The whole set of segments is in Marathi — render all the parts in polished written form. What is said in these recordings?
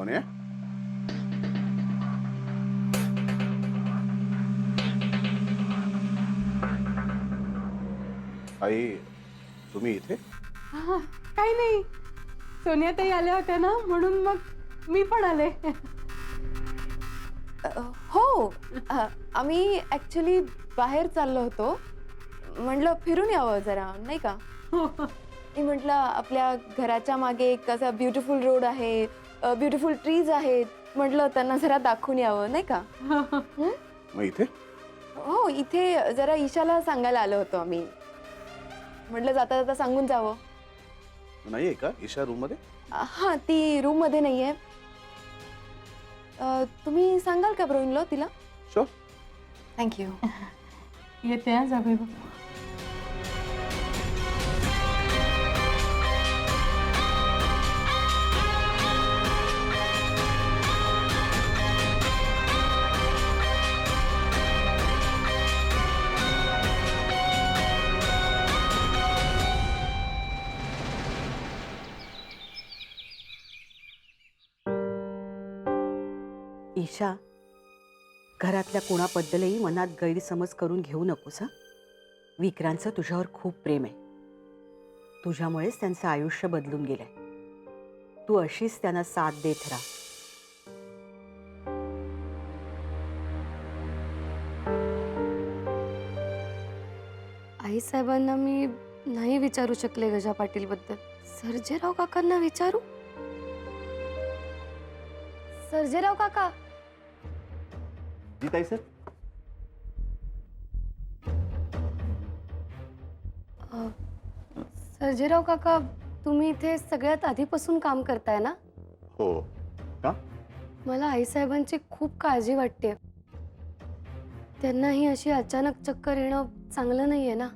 सोनिया, आई तुम्ही इथे? हा, काही नाही. सोनियाताई आल्या होत्या ना, म्हणून मग मी पण आले. हो, आम्ही ॲक्च्युली बाहेर चाललो होतो. म्हटलं फिरून यावं जरा, नाही का? मी म्हटलं आपल्या घराच्या मागे एक असा ब्युटिफुल रोड आहे, ब्युटिफुल ट्रीज आहेत. म्हटलं त्यांना जरा दाखवून यावं, नाही का? मग इथे? हो, इथे जरा ईशाला सांगायला आलो होतो आम्ही. म्हटलं जाता जाता सांगून जावं. नाहीये का ईशा रूम मध्ये? हां, ती रूममध्ये नाही आहे. तुम्ही सांगाल का ब्रोइनला तिला? शुअर. थँक्यू. येते हा जावे बाबा. ईशा, घरातल्या कोणाबद्दलही मनात गैरसमज करून घेऊ नकोस हं. विक्रांतचं तुझ्यावर खूप प्रेम आहे. तुझ्यामुळेच त्यांचं आयुष्य बदलून गेलंय. तू अशीच त्यांना साथ देत राहा. आईसाहेबांना मी नाही विचारू शकले गजा पाटील बद्दल. सर्जेराव काकांना विचारू? सर्जेराव काका, जी ताई सर. सर्जेराव काका, तुम्ही इथे सगळ्यात आधीपासून काम करताय ना? हो का? मला आईसाहेबांची खूप काळजी वाटते. त्यांना ही अशी अचानक चक्कर येणं चांगलं नाहीये ना?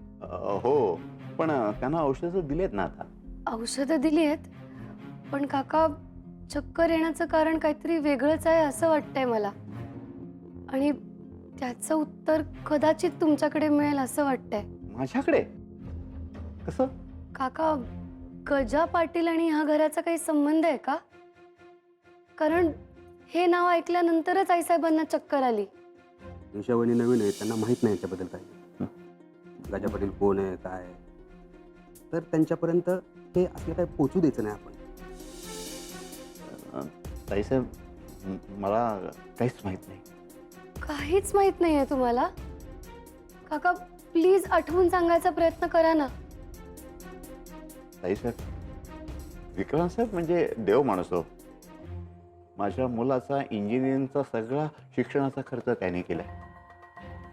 हो, पण त्यांना औषधं दिलेत ना आता. औषधं दिली आहेत, पण काका चक्कर येण्याचं कारण काहीतरी वेगळंच आहे असं वाटतंय मला. आणि त्याचं उत्तर कदाचित तुमच्याकडे मिळेल असं वाटतंय. माझ्याकडे? कसं? काका, गजा पाटील आणि ह्या घराचा काही संबंध आहे का? कारण हे नाव ऐकल्यानंतरच आईसाहेबांना चक्कर आली. ईशावणी नवीन आहे, त्यांना माहीत नाही याच्याबद्दल काही. गजा पाटील कोण आहे काय आहे. तर त्यांच्यापर्यंत हे असलं काही पोचू द्यायचं नाही आपण. ताईसाहेब, मला काहीच माहित नाही. काहीच माहित नाहीये तुम्हाला? काका, प्लीज आठवून सांगायचा प्रयत्न करा ना. ताईसाहेब, विक्रांत साहेब म्हणजे देव माणूस हो. माझ्या मुलाचा इंजिनिअरिंगचा सगळा शिक्षणाचा खर्च त्याने केलाय.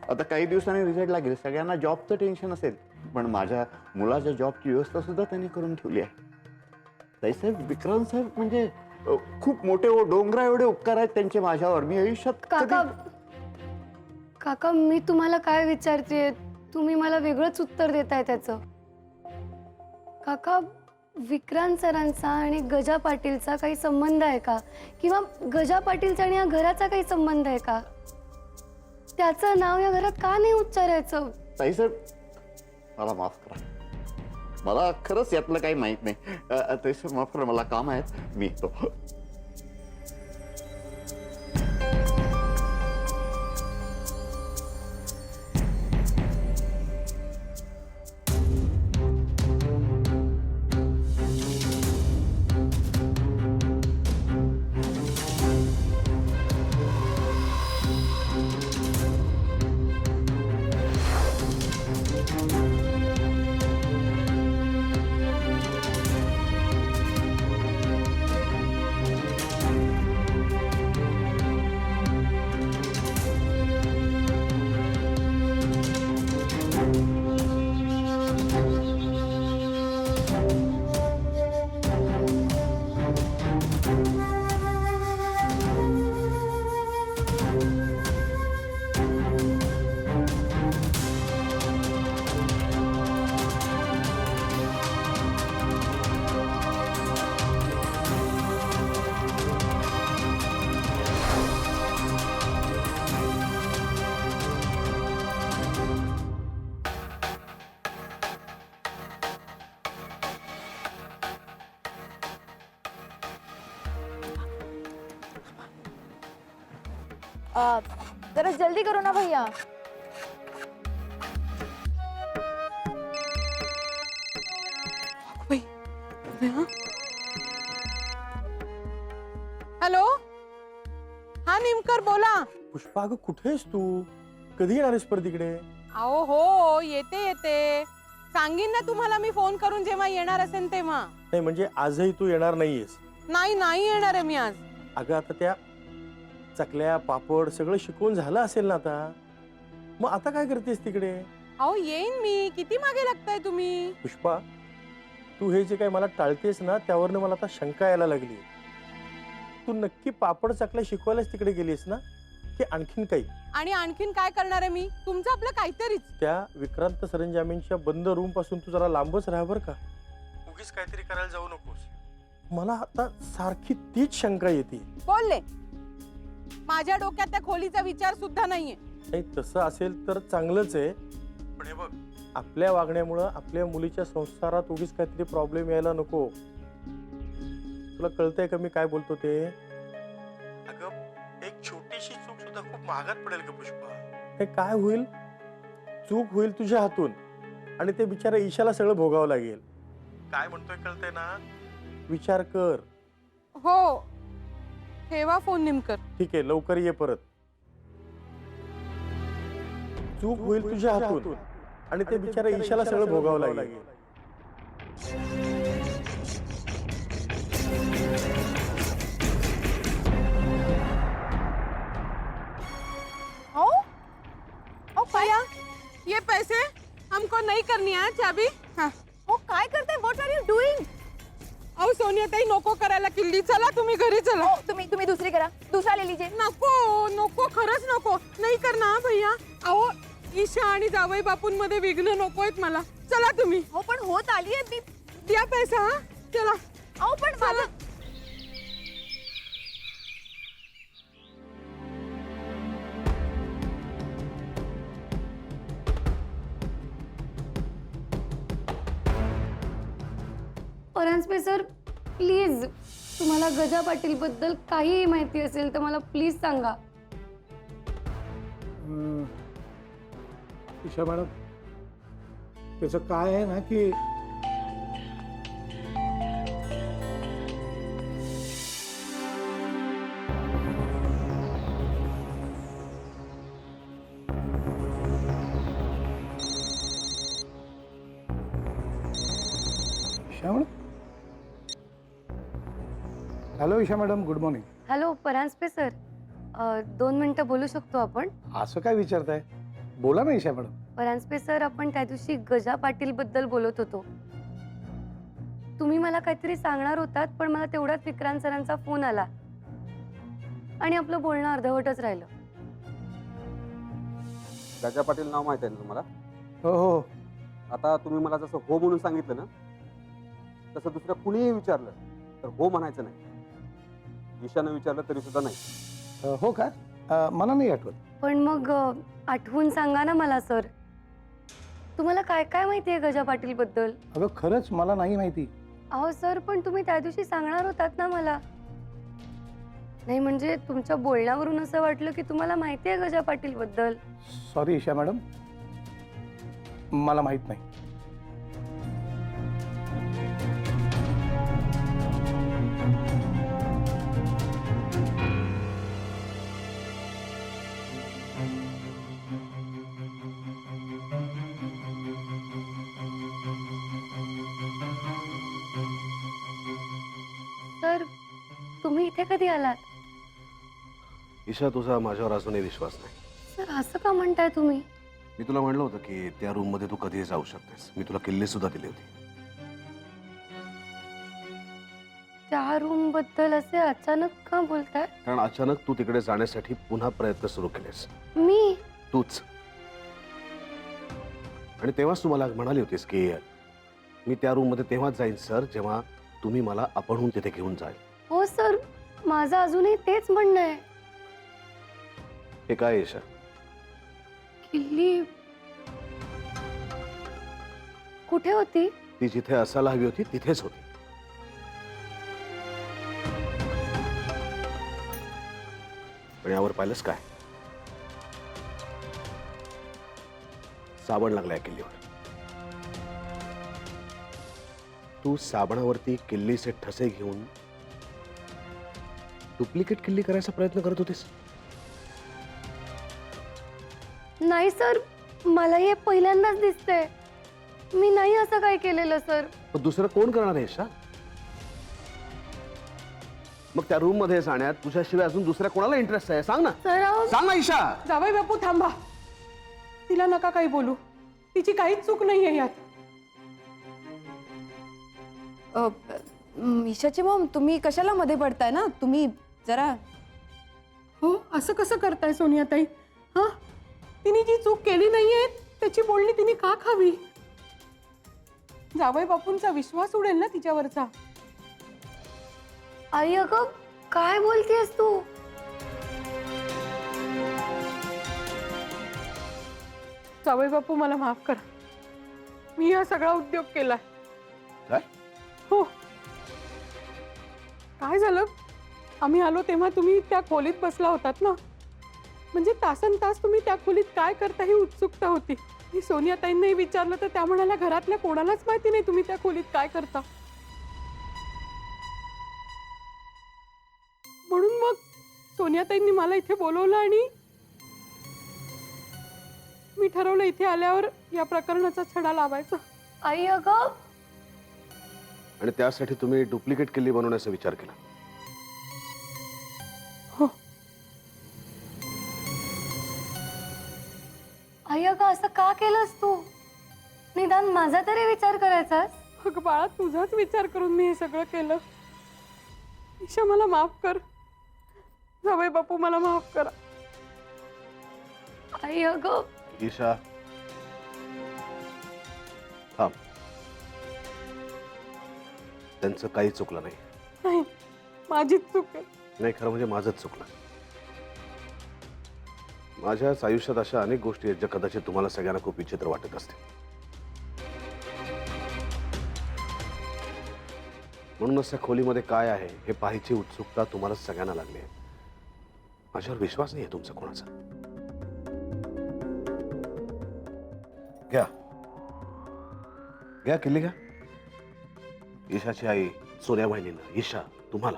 आता काही दिवसांनी रिझल्ट लागेल, सगळ्यांना जॉबचं टेन्शन असेल, पण माझ्या मुलाच्या जॉबची व्यवस्था सुद्धा त्यांनी करून ठेवली आहे. ताईसाहेब, विक्रांत साहेब म्हणजे खूप मोठे डोंगरा एवढे उपकार आहेत त्यांचे माझ्यावर. मी आयुष्यात काका, काका, मी तुम्हाला काय विचारते, तुम्ही मला वेगळंच उत्तर देताय त्याचं. काका, विक्रांत सरांचा आणि गजा पाटीलचा काही संबंध आहे का? किंवा गजा पाटीलचा आणि या घराचा काही संबंध आहे का? त्याचं नाव या घरात का नाही उच्चारायचं? ताईसाहेब, मला माफ करा, मला खरंच यातलं काही माहित नाही. ताईसाहेब माफ करा, मला काम आहे, मी येतो. जरा जल्दी करो ना भैया. हॅलो, हा निमकर बोला. पुष्पा अगं कुठेस तू? कधी येणारेस परत इकडे? अहो हो, येते सांगीन ना तुम्हाला मी फोन करून जेव्हा येणार असेल तेव्हा. नाही म्हणजे आजही तू येणार नाहीयेस. नाही येणार आहे मी आज. अगं आता त्या चकल्या पापड सगळं शिकवून झालं असेल ना आता, मग आता काय करतेस तिकडे? अहो येईन मी, किती मागे लागताय तुम्ही. पुष्पा तू हे जे काय मला टाळतेस ना त्यावरनं मला आता शंका यायला लागली. तू नक्की पापड चकल्या शिकवायलाच तिकडे गेलीस ना की आणखीन काही? आणि आणखीन काय करणार आहे मी, तुमचं आपलं काहीतरीच. त्या विक्रांत सरंजामींच्या बंद रूम पासून तू जरा लांबच राहा बर का. उगीच काहीतरी करायला जाऊ नकोस. मला आता सारखी तीच शंका येते. बोलले, माझ्या डोक्यात त्या खोलीचा विचार सुद्धा नाहीये. नाही तसं असेल तर चांगलंच आहे, पण हे बघ आपल्या वागण्यामुळं आपल्या मुलीच्या संसारात उगीच काहीतरी प्रॉब्लेम यायला नको. तुला कळतंय का मी काय बोलतो ते? अगं एक छोटीशी चूक सुद्धा खूप महागात पडेल का पुष्पा? हे काय होईल, चूक होईल तुझ्या हातून आणि ते बिचारा ईशाला सगळं भोगावं लागेल. काय म्हणतोय कळतंय ना? विचार कर. हो, ठेवा फोन निमकर. ठीक आहे, लवकर ये परत. चूक होईल तुझ्या हातून आणि ते बिचारा ईशाला सगळं भोगावं लागेल. भैया, ये पैसे हमको नहीं करनी है चाबी. हाँ. हो काय करताय? What are you doing? अहो सोनिया ताई नको करायला किल्ली. चला तुम्ही घरी चला. हो तुम्ही दुसरी करा, दुसरा ले लीजिए. नको खरंच नको. नाही करणार हा भैया. अहो ईशा आणि जावई बापूंमध्ये विघ्न नकोयत मला. चला तुम्ही. हो पण होत आलीये मी. द्या पैसा. हा चला. अहो पण माझं परांजपे सर, प्लीज तुम्हाला गजा पाटील बद्दल काहीही माहिती असेल तर मला प्लीज सांगा. ईशा मॅडम, त्याचं काय आहे ना की Isha madam. Hello Isha madam, good morning. Hello Paranjpe sir, 2 मिनिटं बोलू शकतो आपण? असं काय विचारताय? बोला ना ईशा मॅडम. परांजपे सर, आपण त्या दिवशी गजा पाटील बद्दल बोलत होतो. तुम्ही मला काहीतरी सांगणार होतात पण मला तेवढ्यात विक्रांत सरांचा फोन आला आणि आपलं बोलणं अर्धवटच राहिलं. गजा पाटील नाव माहित आहे ना तुम्हाला? हो हो. आता तुम्ही मला जसं हो म्हणून सांगितलं ना तसं दुसरं कुणीही विचारलं तर हो म्हणायचं नाही. ईशानं विचारलं तरी सुद्धा नाही. हो का? मला नाही आठवत. पण मग आठवून सांगा ना मला सर. तुम्हाला काय काय माहिती आहे गजा पाटील बद्दल? अगं खरंच मला नाही माहिती. अहो सर, पण तुम्ही त्या दिवशी सांगणार होतात ना मला. नाही म्हणजे तुमच्या बोलण्यावरून असं वाटलं की तुम्हाला माहिती आहे गजा पाटील बद्दल. सॉरी ईशा मॅडम, मला माहित नाही. सर, तुम्ही इथे कधी आलात? ईशा, तुझा माझ्यावर अजूनही विश्वास नाही. सर असं का म्हणताय तुम्ही? मी तुला म्हणलं होतं की त्या रूम मध्ये तू कधीही जाऊ शकतेस. मी तुला किल्ली सुद्धा दिली होती. त्या रूम बद्दल असे अचानक का बोलताय? कारण अचानक तू तिकडे जाण्यासाठी पुन्हा प्रयत्न सुरू केलेस. मी? तूच. आणि तेव्हाच तू मला म्हणाली होतीस की मी त्या रूम मध्ये तेव्हाच जाईन सर जेव्हा तुम्ही मला आपणहून तिथे घेऊन जाईल. हो सर, माझं अजूनही तेच म्हणणं आहे. हे काय ईशा? किल्ली कुठे होती? ती जिथे असायला हवी होती तिथेच होती. पण यावर पाहिलंस काय? साबण लागलाय किल्लीवर. तू साबणावरती किल्लीचे ठसे घेऊन डुप्लिकेट किल्ली करायचा प्रयत्न करत होतीस. नाही सर, मला हे पहिल्यांदाच दिसतंय. मी नाही असं काय केलेलं सर. मग दुसरं कोण करणार आहे ईशा? मग त्या रूम मध्ये जाण्यात तुझ्याशिवाय अजून दुसऱ्या कोणाला इंटरेस्ट आहे? सांग ना, सर अहो, सांग ना ईशा. जावई बापू थांबा, तिला नका काही बोलू, तिची काहीच चूक नाहीये यात. ईशाची मॉम, तुम्ही कशाला मध्ये पडताय ना? तुम्ही जरा हो, असं कसं करताय सोनियाताई? हा, तिने जी चूक केली नाहीये त्याची बोलणी तिने का खावी? जावई बापूंचा विश्वास उडेल ना तिच्यावरचा. आई अगं काय बोलतेस तू? जावई बापू मला माफ करा, मी हा सगळा उद्योग केलाय. काय? हो, काय झालं, आम्ही आलो तेव्हा तुम्ही त्या खोलीत बसला होतात ना. म्हणजे तासन तास तुम्ही त्या खोलीत काय करता ही उत्सुकता होती. मी सोनियाताईंनाही विचारलं तर त्या म्हणाल्या घरातल्या कोणालाच माहिती नाही तुम्ही त्या खोलीत काय करता. म्हणून मग सोनियाताईंनी मला इथे बोलवलं आणि मी ठरवलं इथे आल्यावर या प्रकरणाचा छडा लावायचा. आई अगं, आणि त्यासाठी तुम्ही डुप्लिकेट किल्ली बनवण्याचा विचार केला. हो, आई अगं असं का केलंस तू? निदान माझा तरी विचार करायचास. अगं बाळा, तुझाच विचार करून मी हे सगळं केलं. ईशा मला माफ कर, जावई बापू मला माफ करा. आई अगं, ईशा थांब. त्यांचं काही चुकलं नाही. नाही, माझीच चूक आहे. नाही, खरं म्हणजे माझंच चुकलं. माझ्याच आयुष्यात अशा अनेक गोष्टी आहेत ज्या कदाचित तुम्हाला सगळ्यांना खूप विचित्र वाटत असतील. म्हणूनच त्या खोलीमध्ये काय आहे हे पाहायची उत्सुकता तुम्हाला सगळ्यांना लागली आहे. माझ्यावर विश्वास नाही आहे तुमचा कोणाचा. घ्या घ्या किल्ली घ्या. ईशाची आई सोन्या बहिणींना, ईशा तुम्हाला,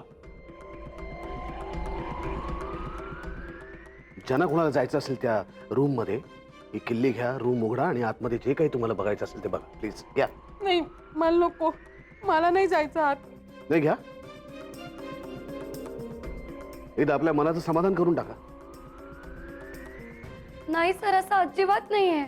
ज्यांना कोणाला जायचं असेल त्या रूम मध्ये ही किल्ली घ्या, रूम उघडा आणि आतमध्ये जे काही तुम्हाला बघायचं असेल ते बघा. प्लीज घ्या. नाही, मला नको, मला नाही जायचं आत. नाही घ्या. एकदा आपल्या मनाचं समाधान करून टाका. नाही सर, असं अजिबात नाहीये.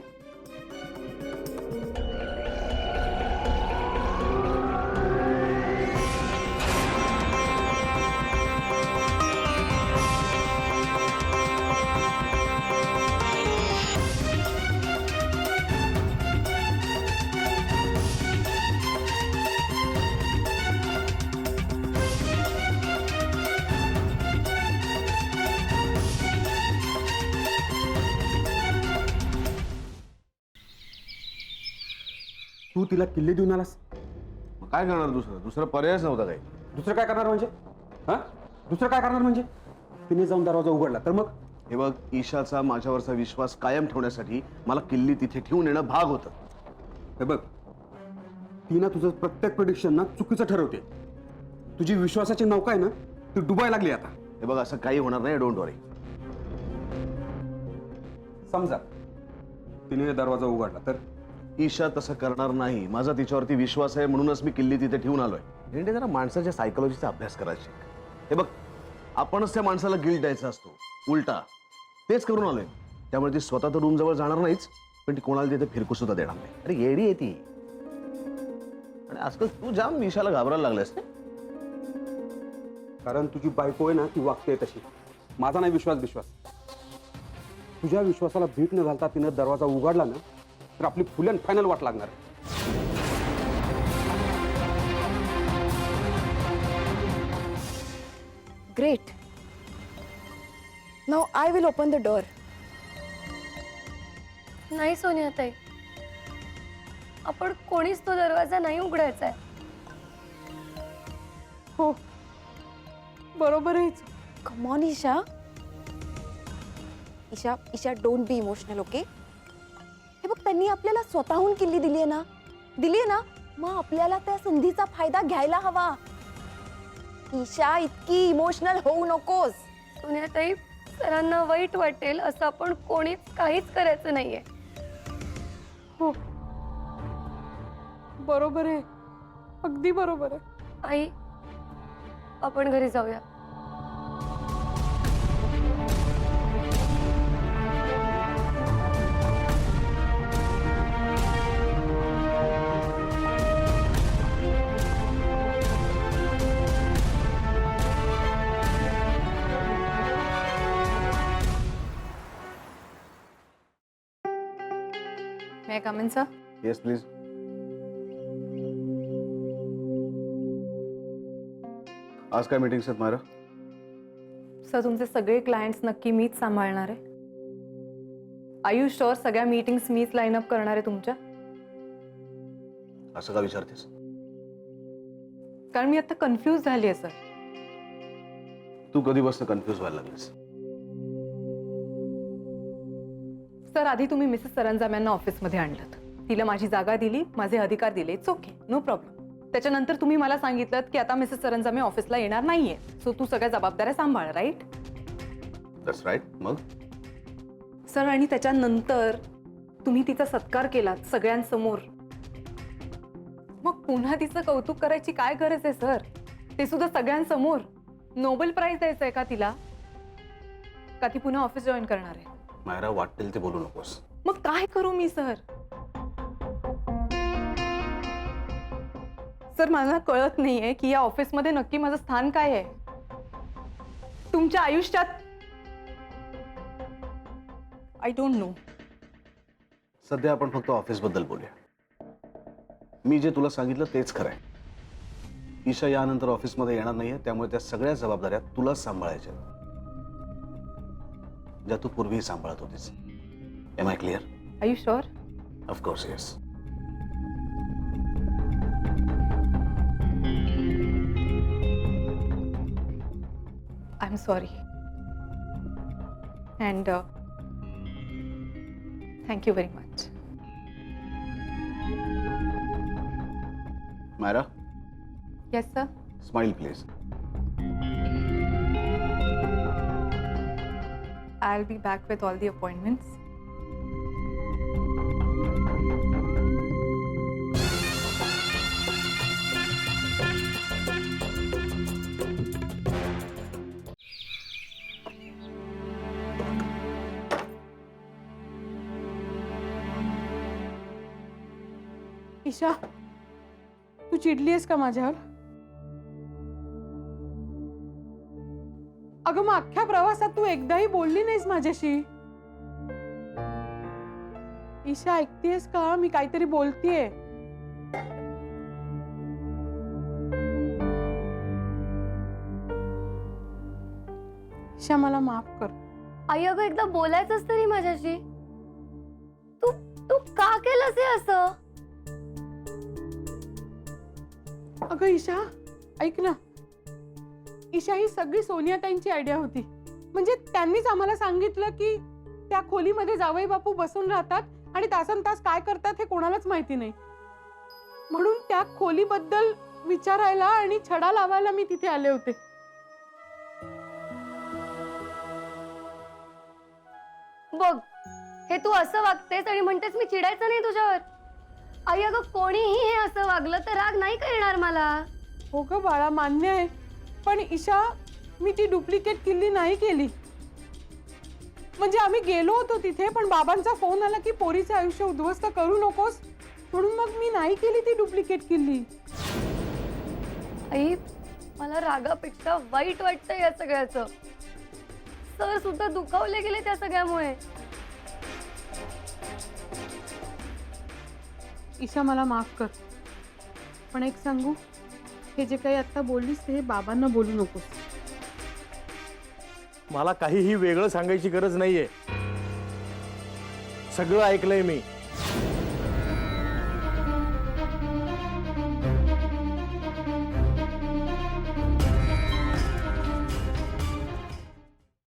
तू तिला किल्ली देऊन आलास? मग काय करणार? दुसरा पर्यायच नव्हता काही. दुसरं काय करणार म्हणजे? हा, दुसरं काय करणार म्हणजे? तिने जाऊन दरवाजा उघडला तर मग? हे बघ, ईशाचा माझ्यावरचा विश्वास कायम ठेवण्यासाठी मला किल्ली तिथे ठेवून येणं भाग होतं. हे बघ, ती ना तुझं प्रत्येक प्रेडिक्शन ना चुकीचं ठरवते. तुझी विश्वासाची नौका आहे ना ती डुबायला लागली आता. हे बघ, असं काही होणार नाही. डोंट वरी. समजा तिने दरवाजा उघडला तर? ईशा तसं करणार नाही. माझा तिच्यावरती विश्वास आहे, म्हणूनच मी किल्ली तिथे ठेवून आलोय. म्हणजे जरा माणसाच्या सायकोलॉजीचा अभ्यास करायचा. हे बघ, आपणच त्या माणसाला गिल्ट द्यायचा असतो. उलटा तेच करून आलोय. त्यामुळे ती स्वतः तर रूम जवळ जाणार नाहीच, पण ती कोणाला तिथे फिरकू सुद्धा देणार नाही. अरे येडी आहे ती. आणि आजकाल तू जाम ईशाला घाबरायला लागलास ना. कारण तुझी बायको आहे ना ती वागते तशी. माझा नाही विश्वास. तुझ्या विश्वासाला भीक न घालता तिनं दरवाजा उघडला ना तर आपली फुल अँड फायनल वाट लागणार. Great. Now I will open the door. नाही सोनियाताई, आपण कोणीच तो दरवाजा नाही उघडायचा आहे. हो, बरोबर आहे. Come on Isha. Isha, don't be emotional, okay? हे बघ, त्यांनी आपल्याला स्वतःहून किल्ली दिली आहे ना मग आपल्याला त्या संधीचा फायदा घ्यायला हवा. ईशा इतकी इमोशनल होऊ नकोस. सोनियाताई, सरांना वाईट वाटेल असं आपण कोणीच काहीच करायचं नाहीये. हो, बरोबर आहे, अगदी बरोबर आहे. आई, आपण घरी जाऊया. May I come in, sir? Yes please. आज काय मीटिंग्स आहेत मायरा? सर, तुमचे सगळे क्लायंट्स नक्की मीच सांभाळणार आहे. आर यू शुअर सगळ्या मीटिंग्स मीच लाईन अप करणार आहे तुमच्या? असं का विचारतेस? कारण मी आता कन्फ्यूज झाली आहे सर. तू कधीपासून कन्फ्यूज व्हायला लागलीस? सर, आधी तुम्ही मिसेस सरंजाम यांना ऑफिसमध्ये आणलं, तिला माझी जागा दिली, माझे अधिकार दिले, इट्स ओके, नो प्रॉब्लेम. त्याच्यानंतर तुम्ही मला सांगितलं की आता मिसेस सरंजामे ऑफिसला येणार नाहीये, सो तू सगळ्या जबाबदाऱ्या सांभाळ, राईट? That's right. मग सर, आणि त्याच्यानंतर तुम्ही तिचा सत्कार केलात सगळ्यांसमोर. मग पुन्हा तिचं कौतुक करायची काय गरज आहे सर? ते सुद्धा सगळ्यांसमोर. नोबेल प्राइज द्यायचं आहे का तिला? का ती पुन्हा ऑफिस जॉईन करणार आहे? मायरा, वाटेल ते बोलू नकोस. मग काय करू मी सर? सर, मला कळत नाहीये की या ऑफिसमध्ये नक्की माझं स्थान काय आहे तुमच्या आयुष्यात. I don't know. सध्या आपण फक्त ऑफिस बद्दल बोलूया. मी जे तुला सांगितलं तेच खरं आहे. ईशा यानंतर ऑफिसमध्ये येणार नाहीये, त्यामुळे त्या सगळ्या जबाबदाऱ्या तुलाच सांभाळायच्या, ज्या तू पूर्वी सांभाळत होतीस. Am I clear? Are you sure? Of course yes. I am sorry and thank you very much. Myra, yes sir. Smile please. I'll be back with all the appointments. Isha, तू चिडली आहेस का माझ्यावर? अगं, मग अख्ख्या प्रवासात तू एकदाही बोलली नाहीस माझ्याशी. ईशा, ऐकतेस का? मी काहीतरी बोलतेय. ईशा, मला माफ कर. आई, अगं एकदा बोलायचंच तरी माझ्याशी. तू तू का केलंस हे असं? अगं ईशा, ऐक ना. ईशा, ही सगळी सोनियाताईंची आयडिया होती. म्हणजे त्यांनीच आम्हाला सांगितलं की त्या खोलीमध्ये जावई बापू बसून राहतात आणि तासन तास काय करतात हे कोणालाच माहिती नाही. म्हणून त्या खोलीबद्दल विचारायला आणि छडा लावायला मी तिथे आले होते. बघ, हे तू असं वागतेस आणि म्हणतेस मी चिडायचं नाही तुझ्यावर. आई, अगं कोणीही हे असं वागलं तर राग नाही का येणार मला? हो ग बाळा, मान्य आहे. पण ईशा, मी ती डुप्लिकेट किल्ली नाही केली. म्हणजे आम्ही गेलो होतो तिथे, पण बाबांचा फोन आला की पोरीचे आयुष्य उद्ध्वस्त करू नकोस, म्हणून मग मी नाही केली ती डुप्लिकेट किल्ली. आई, मला रागापेक्षा वाईट वाटतं या सगळ्याचं. सर सुद्धा दुखावले गेले त्या सगळ्यामुळे. ईशा, मला माफ कर. पण एक सांगू, हे जे काही आता बोललीस ते बाबांना बोलू नकोस. मला काहीही वेगळं सांगायची गरज नाहीये. सगळं ऐकलंय मी.